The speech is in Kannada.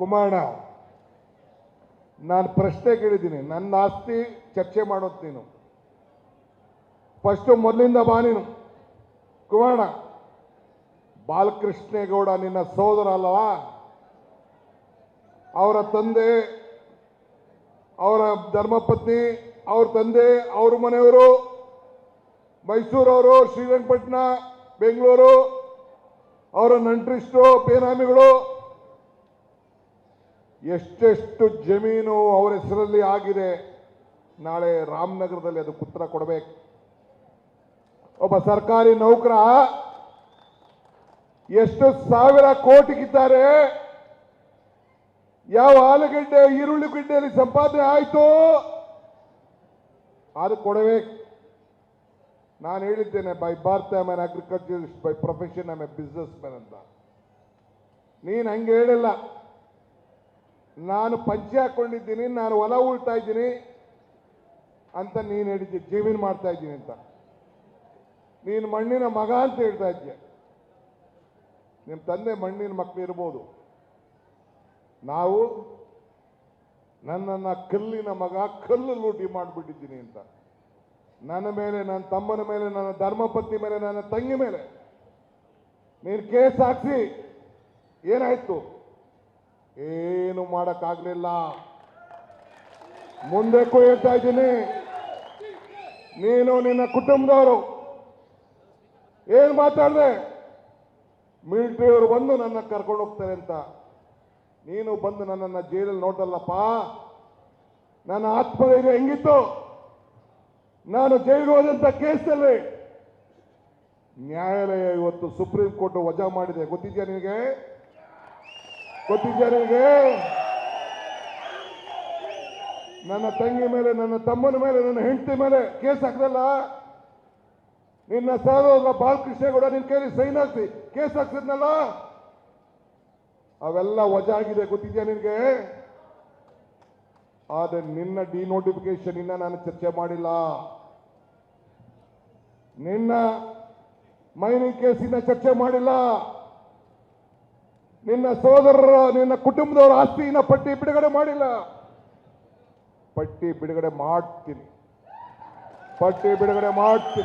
ಕುಮಾರಣ್ಣ, ನಾನು ಪ್ರಶ್ನೆ ಕೇಳಿದ್ದೀನಿ. ನನ್ನ ಆಸ್ತಿ ಚರ್ಚೆ ಮಾಡೋದು ನೀನು. ಫಸ್ಟು ಮೊದಲಿಂದ ಬಾ ನೀನು. ಕುಮಾರಣ್ಣ, ಬಾಲಕೃಷ್ಣೇಗೌಡ ನಿನ್ನ ಸೋದರ ಅಲ್ಲವಾ? ಅವರ ತಂದೆ, ಅವರ ಧರ್ಮಪತ್ನಿ, ಅವ್ರ ತಂದೆ, ಅವ್ರ ಮನೆಯವರು ಮೈಸೂರವರು, ಶ್ರೀರಂಗಪಟ್ಟಣ, ಬೆಂಗಳೂರು, ಅವರ ನಂಟರಿಷ್ಟು, ಬೇನಾಮಿಗಳು, ಎಷ್ಟೆಷ್ಟು ಜಮೀನು ಅವರ ಹೆಸರಲ್ಲಿ ಆಗಿದೆ. ನಾಳೆ ರಾಮನಗರದಲ್ಲಿ ಅದಕ್ಕೆ ಉತ್ತರ ಕೊಡಬೇಕು. ಒಬ್ಬ ಸರ್ಕಾರಿ ನೌಕರ ಎಷ್ಟು ಸಾವಿರ ಕೋಟಿಗಿದ್ದಾರೆ, ಯಾವ ಆಲೂಗಡ್ಡೆ ಈರುಳ್ಳಿಗಡ್ಡೆಯಲ್ಲಿ ಸಂಪಾದನೆ ಆಯಿತು ಅದು ಕೊಡಬೇಕು. ನಾನು ಹೇಳಿದ್ದೇನೆ, by birth I am on agriculturist, by profession I am A business man ಅಂತ. ನೀನು ಹಂಗೆ ಹೇಳಿಲ್ಲ. ನಾನು ಪಂಚೆ ಹಾಕೊಂಡಿದ್ದೀನಿ, ನಾನು ಹೊಲ ಉಳ್ತಾ ಇದ್ದೀನಿ ಅಂತ ನೀನು ಹೇಳಿದ್ದೆ. ಜಮೀನು ಮಾಡ್ತಾ ಇದ್ದೀನಿ ಅಂತ. ನೀನು ಮಣ್ಣಿನ ಮಗ ಅಂತ ಹೇಳ್ತಾ ಇದ್ದೆ. ನಿಮ್ಮ ತಂದೆ ಮಣ್ಣಿನ ಮಕ್ಕಳು ಇರ್ಬೋದು. ನಾವು ನನ್ನನ್ನು ಕಲ್ಲಿನ ಮಗ, ಕಲ್ಲು ಲೂಟಿ ಮಾಡಿಬಿಟ್ಟಿದ್ದೀನಿ ಅಂತ. ನನ್ನ ಮೇಲೆ, ನನ್ನ ತಮ್ಮನ ಮೇಲೆ, ನನ್ನ ಧರ್ಮಪತ್ನಿ ಮೇಲೆ, ನನ್ನ ತಂಗಿ ಮೇಲೆ ನೀನು ಕೇಸ್ ಹಾಕ್ಸಿ ಏನಾಯ್ತು? ಏನು ಮಾಡೋಕ್ಕಾಗಲಿಲ್ಲ. ಮುಂದಕ್ಕೂ ಹೇಳ್ತಾ ಇದ್ದೀನಿ, ನೀನು ನಿನ್ನ ಕುಟುಂಬದವರು ಏನು ಮಾತಾಡಿದೆ? ಮಿಲಿಟರಿಯವರು ಬಂದು ನನ್ನ ಕರ್ಕೊಂಡು ಹೋಗ್ತಾರೆ ಅಂತ ನೀನು ಬಂದು ನನ್ನನ್ನು ಜೈಲಲ್ಲಿ ನೋಡಲ್ಲಪ್ಪ. ನನ್ನ ಆತ್ಮಧೈರ್ಯ ಹೆಂಗಿತ್ತು? ನಾನು ಜೈಲಿಗೆ ಹೋದಂಥ ಕೇಸಲ್ಲಿ ನ್ಯಾಯಾಲಯ ಇವತ್ತು ಸುಪ್ರೀಂ ಕೋರ್ಟ್ ವಜಾ ಮಾಡಿದೆ. ಗೊತ್ತಿದ್ಯಾ ನಿನಗೆ? ಗೊತ್ತಿದ್ಯಾ ನಿನಗೆ? ನನ್ನ ತಂಗಿ ಮೇಲೆ, ನನ್ನ ತಮ್ಮನ ಮೇಲೆ, ನನ್ನ ಹೆಂಡತಿ ಮೇಲೆ ಕೇಸ್ ಹಾಕದಲ್ಲ. ನಿನ್ನ ಸಹೋದರ ಬಾಲಕೃಷ್ಣೇಗೌಡ ನಿನ್ನ ಕೈಲಿ ಸೈನ್ ಹಾಕ್ಸಿ ಕೇಸ್ ಹಾಕ್ಸಿದ್ನಲ್ಲ, ಅವೆಲ್ಲ ವಜಾ ಆಗಿದೆ. ಗೊತ್ತಿದ್ಯಾ ನಿನಗೆ? ಆದರೆ ನಿನ್ನ ಡಿನೋಟಿಫಿಕೇಶನ್ ಇನ್ನ ನಾನು ಚರ್ಚೆ ಮಾಡಿಲ್ಲ. ನಿನ್ನ ಮೈನಿಂಗ್ ಕೇಸಿನ ಚರ್ಚೆ ಮಾಡಿಲ್ಲ. ನಿನ್ನ ಸೋದರರ, ನಿನ್ನ ಕುಟುಂಬದವರ ಆಸ್ತಿನ ಪಟ್ಟಿ ಬಿಡುಗಡೆ ಮಾಡಿಲ್ಲ. ಪಟ್ಟಿ ಬಿಡುಗಡೆ ಮಾಡ್ತೀನಿ. ಪಟ್ಟಿ ಬಿಡುಗಡೆ ಮಾಡ್ತೀನಿ.